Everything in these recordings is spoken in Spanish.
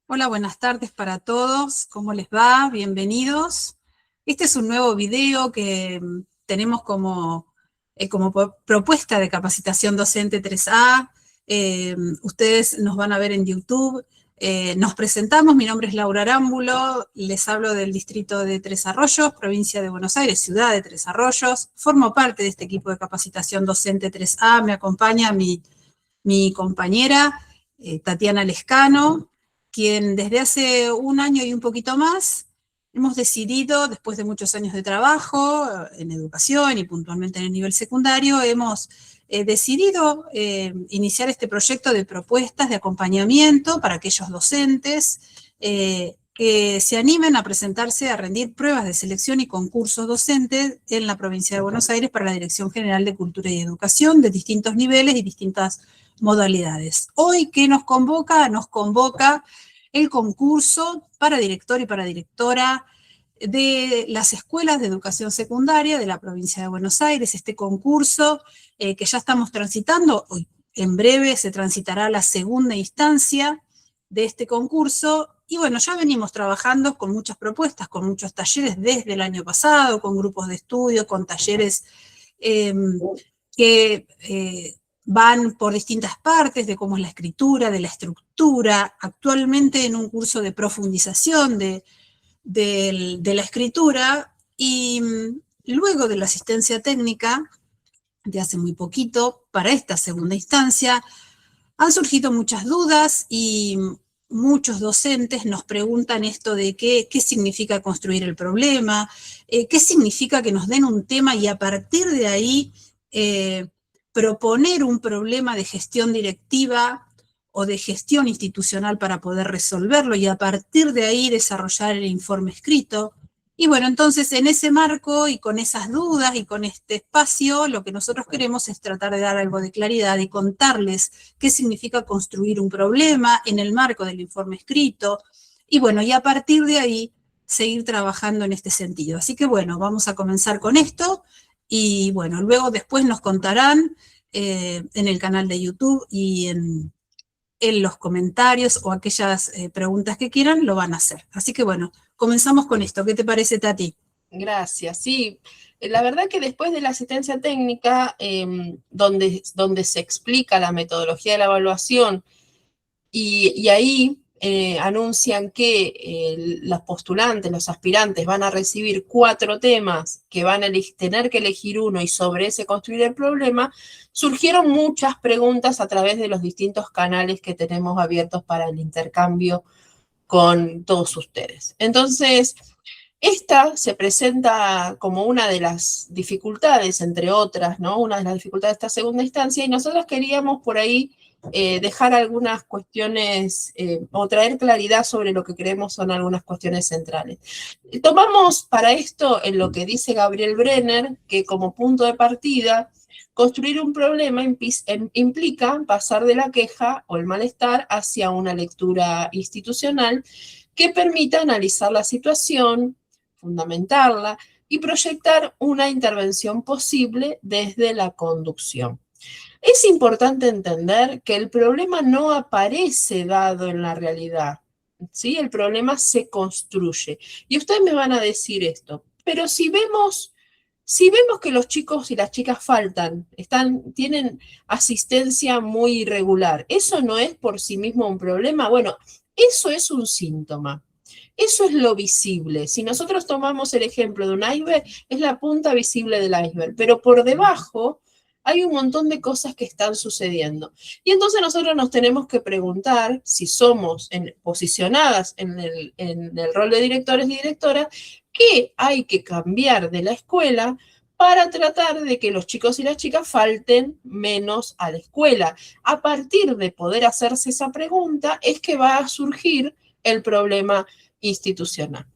Hola, buenas tardes para todos. ¿Cómo les va? Bienvenidos. Este es un nuevo video que tenemos como propuesta de capacitación docente 3A. Ustedes nos van a ver en YouTube. Nos presentamos, mi nombre es Laura Arámbulo, les hablo del distrito de Tres Arroyos, provincia de Buenos Aires, ciudad de Tres Arroyos. Formo parte de este equipo de capacitación docente 3A, me acompaña mi compañera Tatiana Lescano, quien desde hace un año y un poquito más hemos decidido, después de muchos años de trabajo en educación y puntualmente en el nivel secundario, hemos decidido iniciar este proyecto de propuestas de acompañamiento para aquellos docentes que se animen a presentarse a rendir pruebas de selección y concursos docentes en la provincia de Buenos Aires para la Dirección General de Cultura y Educación de distintos niveles y distintas modalidades. Hoy, ¿qué nos convoca? Nos convoca el concurso para director y para directora de las escuelas de educación secundaria de la provincia de Buenos Aires. Este concurso que ya estamos transitando, hoy en breve se transitará la segunda instancia de este concurso. Y bueno, ya venimos trabajando con muchas propuestas, con muchos talleres desde el año pasado, con grupos de estudio, con talleres que van por distintas partes de cómo es la escritura, de la estructura, actualmente en un curso de profundización de la escritura, y luego de la asistencia técnica, de hace muy poquito, para esta segunda instancia, han surgido muchas dudas y muchos docentes nos preguntan esto de qué significa construir el problema, qué significa que nos den un tema y a partir de ahí proponer un problema de gestión directiva o de gestión institucional para poder resolverlo y a partir de ahí desarrollar el informe escrito. Y bueno, entonces en ese marco y con esas dudas y con este espacio, lo que nosotros queremos es tratar de dar algo de claridad y contarles qué significa construir un problema en el marco del informe escrito. Y bueno, y a partir de ahí seguir trabajando en este sentido. Así que bueno, vamos a comenzar con esto y bueno, luego después nos contarán en el canal de YouTube y en los comentarios o aquellas preguntas que quieran, lo van a hacer. Así que bueno, comenzamos con esto. ¿Qué te parece, Tati? Gracias, sí. La verdad que después de la asistencia técnica, donde se explica la metodología de la evaluación y ahí anuncian que los postulantes, los aspirantes van a recibir 4 temas, que van a tener que elegir uno y sobre ese construir el problema, surgieron muchas preguntas a través de los distintos canales que tenemos abiertos para el intercambio con todos ustedes. Entonces, esta se presenta como una de las dificultades, entre otras, ¿no? Una de las dificultades de esta segunda instancia, y nosotros queríamos por ahí dejar algunas cuestiones o traer claridad sobre lo que creemos son algunas cuestiones centrales. Tomamos para esto en lo que dice Gabriel Brenner, que como punto de partida, construir un problema implica pasar de la queja o el malestar hacia una lectura institucional que permita analizar la situación, fundamentarla y proyectar una intervención posible desde la conducción. Es importante entender que el problema no aparece dado en la realidad, ¿sí? El problema se construye. Y ustedes me van a decir esto, pero si vemos que los chicos y las chicas faltan, tienen asistencia muy irregular, ¿eso no es por sí mismo un problema? Bueno, eso es un síntoma. Eso es lo visible. Si nosotros tomamos el ejemplo de un iceberg, es la punta visible del iceberg, pero por debajo hay un montón de cosas que están sucediendo. Y entonces nosotros nos tenemos que preguntar si somos posicionadas en el rol de directores y directoras, ¿qué hay que cambiar de la escuela para tratar de que los chicos y las chicas falten menos a la escuela? A partir de poder hacerse esa pregunta es que va a surgir el problema institucional.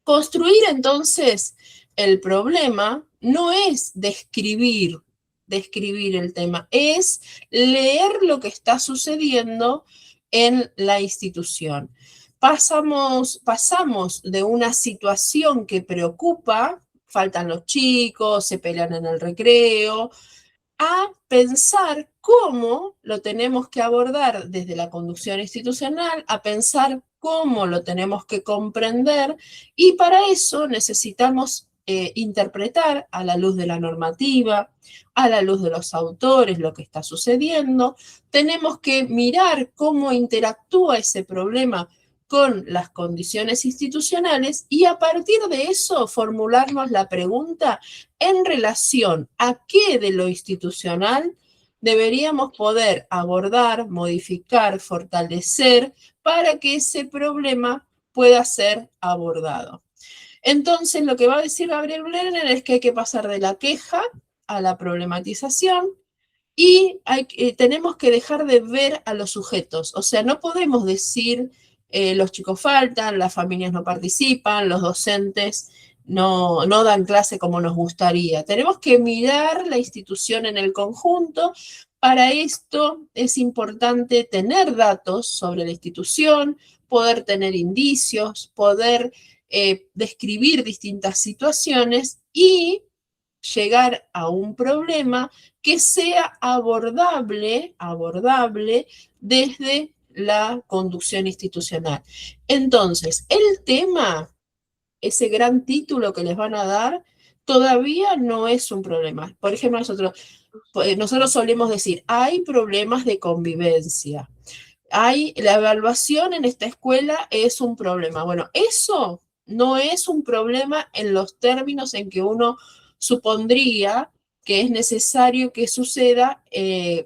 Construir entonces el problema no es describir el tema, es leer lo que está sucediendo en la institución. Pasamos de una situación que preocupa, faltan los chicos, se pelean en el recreo, a pensar cómo lo tenemos que abordar desde la conducción institucional, a pensar cómo lo tenemos que comprender, y para eso necesitamos interpretar a la luz de la normativa, a la luz de los autores, lo que está sucediendo. Tenemos que mirar cómo interactúa ese problema con las condiciones institucionales y a partir de eso formularnos la pregunta en relación a qué de lo institucional deberíamos poder abordar, modificar, fortalecer para que ese problema pueda ser abordado. Entonces, lo que va a decir Gabriel Lerner es que hay que pasar de la queja a la problematización y tenemos que dejar de ver a los sujetos. O sea, no podemos decir los chicos faltan, las familias no participan, los docentes no dan clase como nos gustaría. Tenemos que mirar la institución en el conjunto. Para esto es importante tener datos sobre la institución, poder tener indicios, poder describir distintas situaciones y llegar a un problema que sea abordable desde la conducción institucional. Entonces, el tema, ese gran título que les van a dar, todavía no es un problema. Por ejemplo, nosotros solemos decir, hay problemas de convivencia. La evaluación en esta escuela es un problema. Bueno, eso no es un problema en los términos en que uno supondría que es necesario que suceda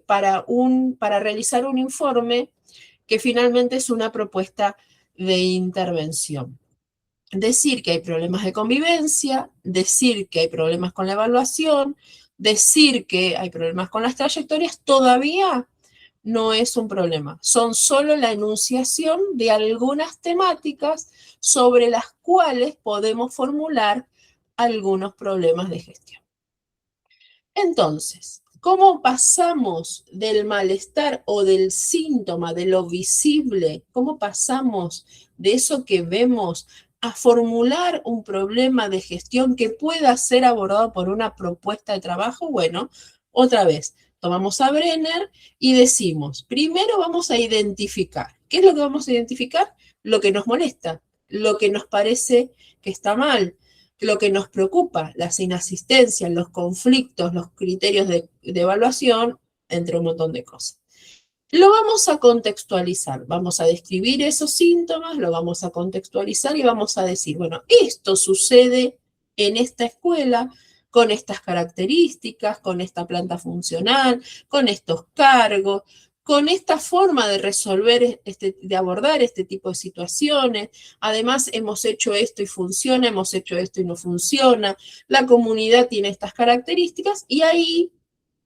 para realizar un informe que finalmente es una propuesta de intervención. Decir que hay problemas de convivencia, decir que hay problemas con la evaluación, decir que hay problemas con las trayectorias, todavía no es un problema. Son solo la enunciación de algunas temáticas sobre las cuales podemos formular algunos problemas de gestión. Entonces, ¿cómo pasamos del malestar o del síntoma, de lo visible, cómo pasamos de eso que vemos a formular un problema de gestión que pueda ser abordado por una propuesta de trabajo? Bueno, otra vez, tomamos a Brenner y decimos, primero vamos a identificar. ¿Qué es lo que vamos a identificar? Lo que nos molesta, lo que nos parece que está mal, lo que nos preocupa, las inasistencias, los conflictos, los criterios de evaluación, entre un montón de cosas. Lo vamos a contextualizar, vamos a describir esos síntomas, lo vamos a contextualizar y vamos a decir, bueno, esto sucede en esta escuela con estas características, con esta planta funcional, con estos cargos, con esta forma de resolver, de abordar este tipo de situaciones. Además, hemos hecho esto y funciona, hemos hecho esto y no funciona. La comunidad tiene estas características y ahí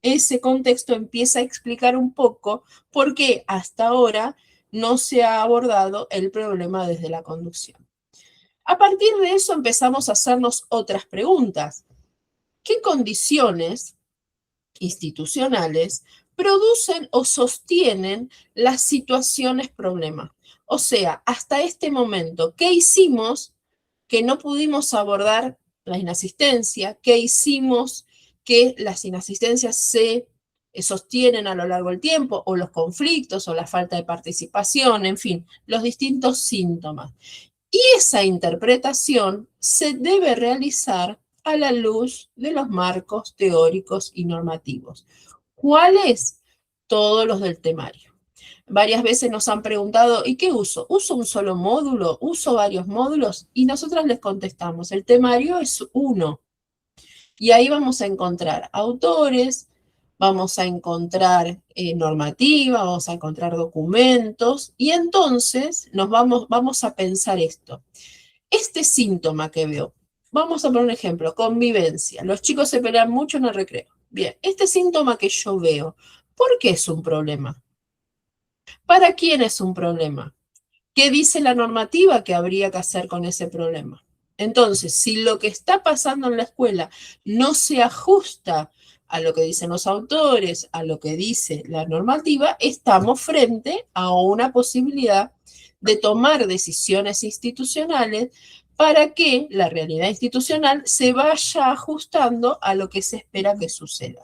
ese contexto empieza a explicar un poco por qué hasta ahora no se ha abordado el problema desde la conducción. A partir de eso empezamos a hacernos otras preguntas. ¿Qué condiciones institucionales producen o sostienen las situaciones problema? O sea, hasta este momento, ¿qué hicimos que no pudimos abordar la inasistencia? ¿Qué hicimos que las inasistencias se sostienen a lo largo del tiempo, o los conflictos, o la falta de participación, en fin, los distintos síntomas? Y esa interpretación se debe realizar a la luz de los marcos teóricos y normativos. ¿Cuáles? Todos los del temario. Varias veces nos han preguntado, ¿y qué uso? ¿Uso un solo módulo? ¿Uso varios módulos? Y nosotros les contestamos, el temario es uno. Y ahí vamos a encontrar autores, vamos a encontrar normativa, vamos a encontrar documentos, y entonces vamos a pensar esto. Este síntoma que veo, vamos a poner un ejemplo, convivencia. Los chicos se pelean mucho en el recreo. Bien, este síntoma que yo veo, ¿por qué es un problema? ¿Para quién es un problema? ¿Qué dice la normativa que habría que hacer con ese problema? Entonces, si lo que está pasando en la escuela no se ajusta a lo que dicen los autores, a lo que dice la normativa, estamos frente a una posibilidad de tomar decisiones institucionales para que la realidad institucional se vaya ajustando a lo que se espera que suceda.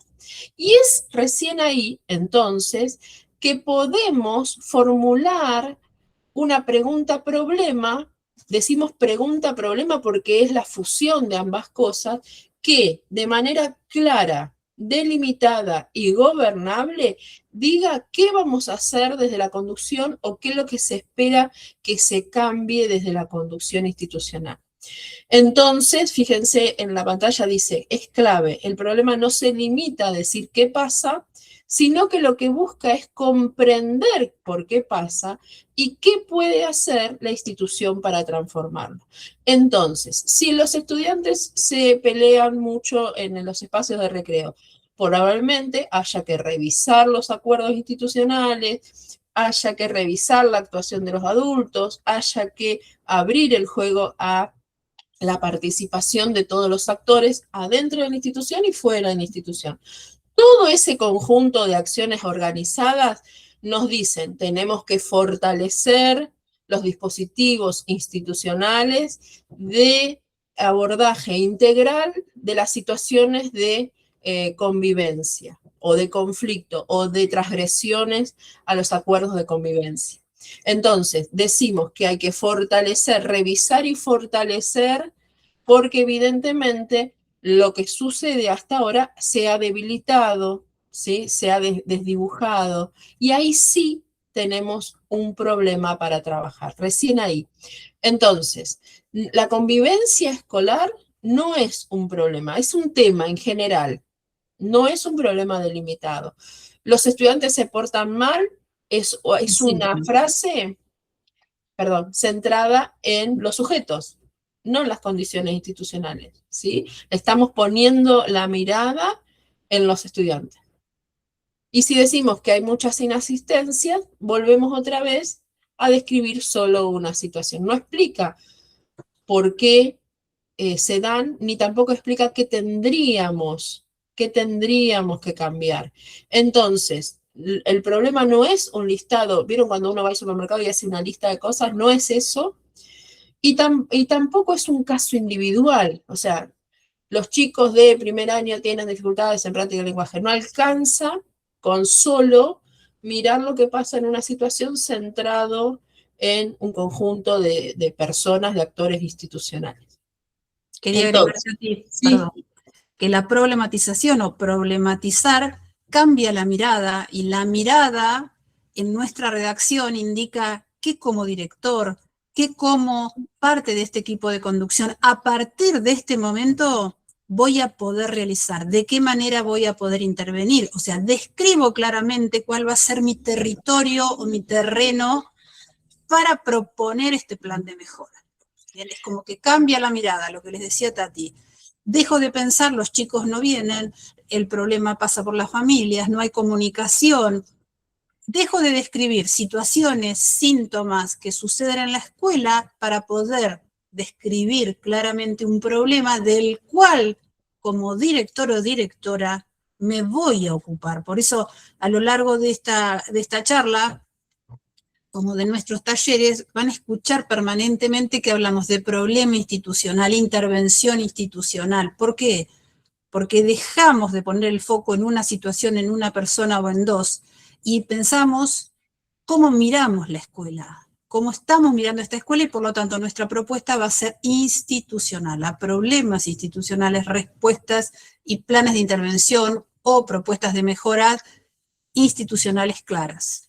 Y es recién ahí, entonces, que podemos formular una pregunta-problema. Decimos pregunta-problema porque es la fusión de ambas cosas, que de manera clara, delimitada y gobernable diga qué vamos a hacer desde la conducción o qué es lo que se espera que se cambie desde la conducción institucional. Entonces, fíjense en la pantalla, dice, es clave, el problema no se limita a decir qué pasa, sino que lo que busca es comprender por qué pasa y qué puede hacer la institución para transformarlo. Entonces, si los estudiantes se pelean mucho en los espacios de recreo, probablemente haya que revisar los acuerdos institucionales, haya que revisar la actuación de los adultos, haya que abrir el juego a la participación de todos los actores adentro de la institución y fuera de la institución. Todo ese conjunto de acciones organizadas nos dicen, tenemos que fortalecer los dispositivos institucionales de abordaje integral de las situaciones de convivencia o de conflicto o de transgresiones a los acuerdos de convivencia. Entonces, decimos que hay que fortalecer, revisar y fortalecer, porque evidentemente lo que sucede hasta ahora se ha debilitado, ¿sí? Se ha desdibujado, y ahí sí tenemos un problema para trabajar, recién ahí. Entonces, la convivencia escolar no es un problema, es un tema en general, no es un problema delimitado. Los estudiantes se portan mal, es una frase, perdón, centrada en los sujetos, no en las condiciones institucionales, ¿sí? Estamos poniendo la mirada en los estudiantes. Y si decimos que hay muchas inasistencias, volvemos otra vez a describir solo una situación. No explica por qué se dan, ni tampoco explica qué tendríamos que cambiar. Entonces, el problema no es un listado, ¿vieron cuando uno va al supermercado y hace una lista de cosas? No es eso, y tampoco es un caso individual, o sea, los chicos de primer año tienen dificultades en práctica del lenguaje, no alcanza con solo mirar lo que pasa en una situación centrado en un conjunto de personas, de actores institucionales. Quería agregarte a ti, perdón, que la problematización o problematizar cambia la mirada, y la mirada en nuestra redacción indica que como director, que como parte de este equipo de conducción, a partir de este momento voy a poder realizar, de qué manera voy a poder intervenir. O sea, describo claramente cuál va a ser mi territorio o mi terreno para proponer este plan de mejora. Bien, es como que cambia la mirada, lo que les decía Tati. Dejo de pensar, los chicos no vienen, el problema pasa por las familias, no hay comunicación. Dejo de describir situaciones, síntomas que suceden en la escuela para poder describir claramente un problema del cual, como director o directora, me voy a ocupar. Por eso, a lo largo de esta charla, como de nuestros talleres, van a escuchar permanentemente que hablamos de problema institucional, intervención institucional. ¿Por qué? Porque dejamos de poner el foco en una situación, en una persona o en dos, y pensamos cómo miramos la escuela, cómo estamos mirando esta escuela, y por lo tanto nuestra propuesta va a ser institucional, a problemas institucionales, respuestas y planes de intervención o propuestas de mejora institucionales claras.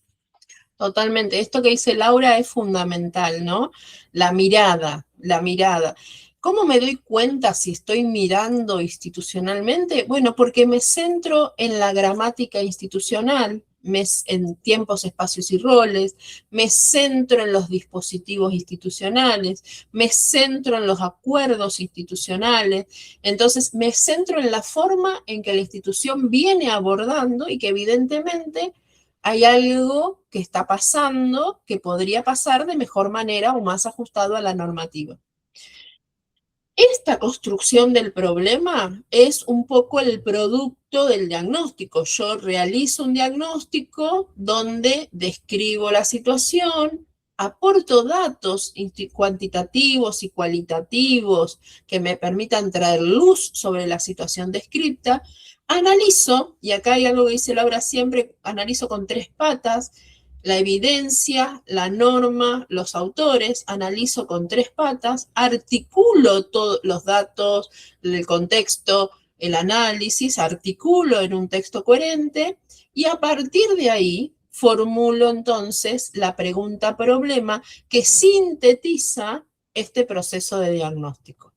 Totalmente. Esto que dice Laura es fundamental, ¿no? La mirada, la mirada. ¿Cómo me doy cuenta si estoy mirando institucionalmente? Bueno, porque me centro en la gramática institucional, en tiempos, espacios y roles, me centro en los dispositivos institucionales, me centro en los acuerdos institucionales, entonces me centro en la forma en que la institución viene abordando y que evidentemente hay algo que está pasando que podría pasar de mejor manera o más ajustado a la normativa. Esta construcción del problema es un poco el producto del diagnóstico. Yo realizo un diagnóstico donde describo la situación, aporto datos cuantitativos y cualitativos que me permitan traer luz sobre la situación descripta, analizo, y acá hay algo que dice Laura siempre, analizo con 3 patas, la evidencia, la norma, los autores, analizo con 3 patas, articulo todos los datos, el contexto, el análisis, articulo en un texto coherente y a partir de ahí formulo entonces la pregunta problema que sintetiza este proceso de diagnóstico.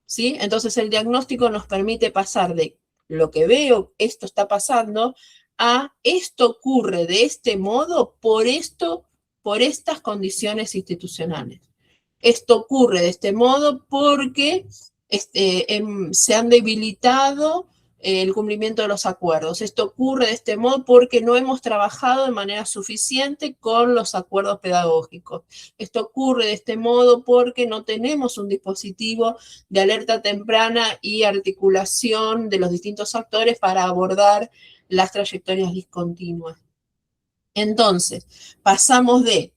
¿Sí? Entonces el diagnóstico nos permite pasar de lo que veo, esto está pasando, a esto ocurre de este modo por estas condiciones institucionales. Esto ocurre de este modo porque se han debilitado el cumplimiento de los acuerdos. Esto ocurre de este modo porque no hemos trabajado de manera suficiente con los acuerdos pedagógicos. Esto ocurre de este modo porque no tenemos un dispositivo de alerta temprana y articulación de los distintos actores para abordar las trayectorias discontinuas. Entonces, pasamos de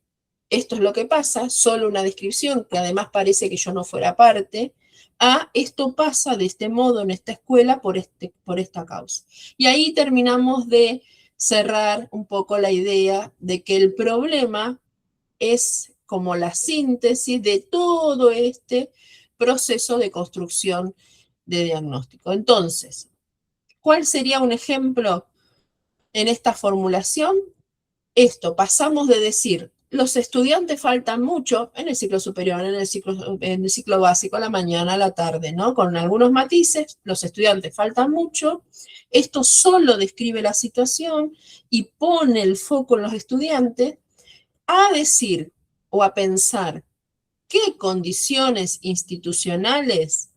esto es lo que pasa, solo una descripción, que además parece que yo no fuera parte, a esto pasa de este modo en esta escuela por esta causa. Y ahí terminamos de cerrar un poco la idea de que el problema es como la síntesis de todo este proceso de construcción de diagnóstico. Entonces, ¿cuál sería un ejemplo en esta formulación? Esto, pasamos de decir, los estudiantes faltan mucho en el ciclo superior, en el ciclo básico, a la mañana, a la tarde, ¿no? Con algunos matices, los estudiantes faltan mucho. Esto solo describe la situación y pone el foco en los estudiantes a decir o a pensar qué condiciones institucionales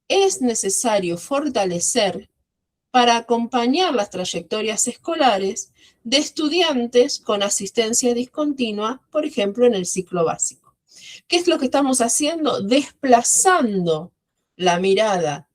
es necesario fortalecer para acompañar las trayectorias escolares de estudiantes con asistencia discontinua, por ejemplo, en el ciclo básico. ¿Qué es lo que estamos haciendo? Desplazando la mirada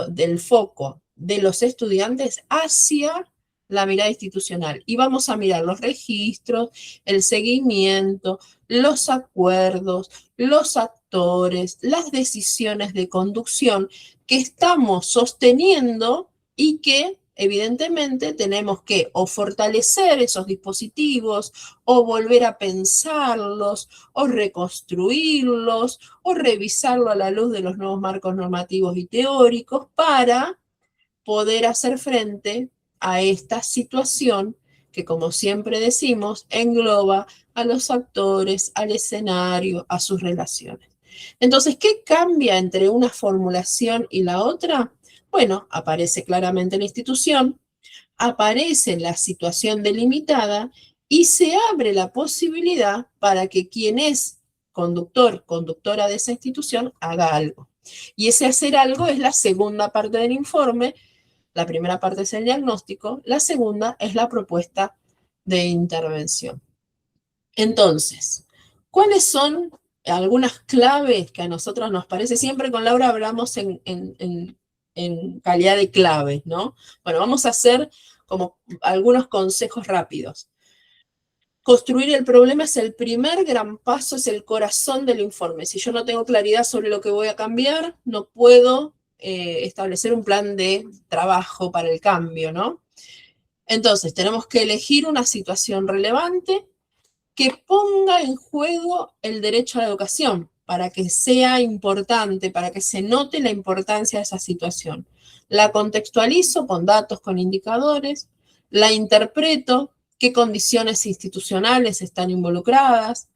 del foco de los estudiantes hacia la mirada institucional. Y vamos a mirar los registros, el seguimiento, los acuerdos, los actores, las decisiones de conducción que estamos sosteniendo y que evidentemente tenemos que o fortalecer esos dispositivos o volver a pensarlos o reconstruirlos o revisarlo a la luz de los nuevos marcos normativos y teóricos para poder hacer frente a esta situación que, como siempre decimos, engloba a los actores, al escenario, a sus relaciones. Entonces, ¿qué cambia entre una formulación y la otra? Bueno, aparece claramente la institución, aparece la situación delimitada y se abre la posibilidad para que quien es conductor, conductora de esa institución, haga algo. Y ese hacer algo es la segunda parte del informe. La primera parte es el diagnóstico, la segunda es la propuesta de intervención. Entonces, ¿cuáles son algunas claves que a nosotros nos parece? Siempre con Laura hablamos en calidad de claves, ¿no? Bueno, vamos a hacer como algunos consejos rápidos. Construir el problema es el primer gran paso, es el corazón del informe. Si yo no tengo claridad sobre lo que voy a cambiar, no puedo establecer un plan de trabajo para el cambio, ¿no? Entonces, tenemos que elegir una situación relevante que ponga en juego el derecho a la educación, para que sea importante, para que se note la importancia de esa situación. La contextualizo con datos, con indicadores, la interpreto, qué condiciones institucionales están involucradas,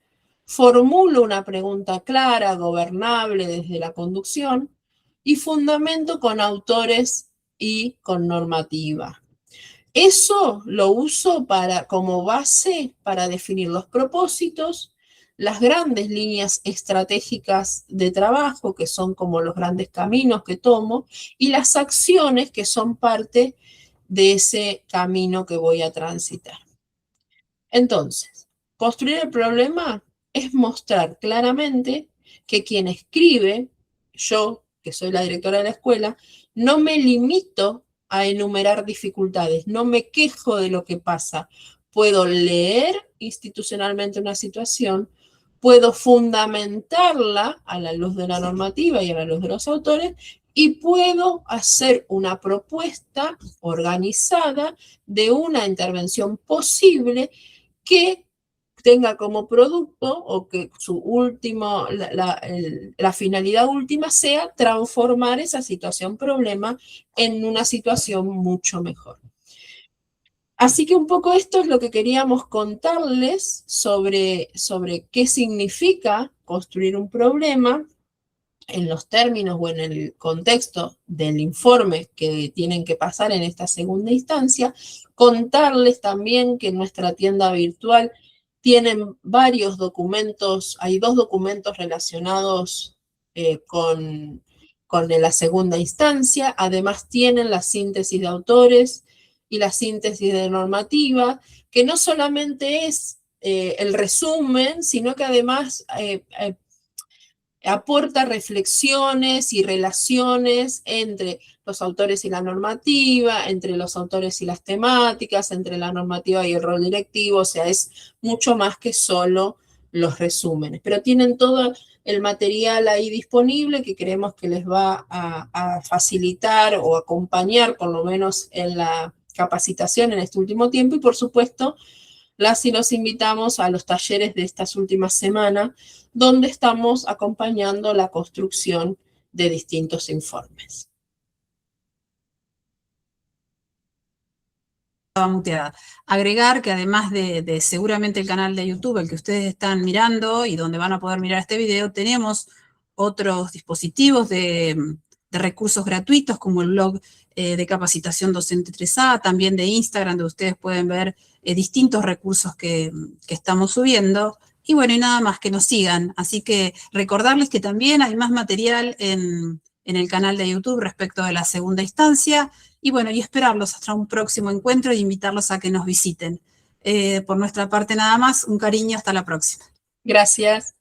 formulo una pregunta clara, gobernable desde la conducción y fundamento con autores y con normativa. Eso lo uso como base para definir los propósitos, las grandes líneas estratégicas de trabajo, que son como los grandes caminos que tomo, y las acciones que son parte de ese camino que voy a transitar. Entonces, construir el problema es mostrar claramente que quien escribe, yo, que soy la directora de la escuela, no me limito a enumerar dificultades, no me quejo de lo que pasa. Puedo leer institucionalmente una situación, puedo fundamentarla a la luz de la normativa y a la luz de los autores, y puedo hacer una propuesta organizada de una intervención posible que tenga como producto, o que su último, la finalidad última sea transformar esa situación problema en una situación mucho mejor. Así que un poco esto es lo que queríamos contarles sobre qué significa construir un problema en los términos o en el contexto del informe que tienen que pasar en esta segunda instancia. Contarles también que en nuestra tienda virtual tienen varios documentos, hay 2 documentos relacionados con la segunda instancia. Además tienen la síntesis de autores y la síntesis de normativa, que no solamente es el resumen, sino que además aporta reflexiones y relaciones entre los autores y la normativa, entre los autores y las temáticas, entre la normativa y el rol directivo. O sea, es mucho más que solo los resúmenes, pero tienen todo el material ahí disponible que creemos que les va a facilitar o acompañar, por lo menos en la capacitación en este último tiempo. Y por supuesto, las y los invitamos a los talleres de estas últimas semanas, donde estamos acompañando la construcción de distintos informes. Muteada. Agregar que además de seguramente el canal de YouTube, el que ustedes están mirando y donde van a poder mirar este video, tenemos otros dispositivos de recursos gratuitos, como el blog de capacitación docente 3A, también de Instagram, donde ustedes pueden ver distintos recursos que estamos subiendo. Y bueno, y nada más, que nos sigan. Así que recordarles que también hay más material en el canal de YouTube respecto de la segunda instancia. Y bueno, y esperarlos hasta un próximo encuentro e invitarlos a que nos visiten. Por nuestra parte nada más, un cariño, hasta la próxima. Gracias.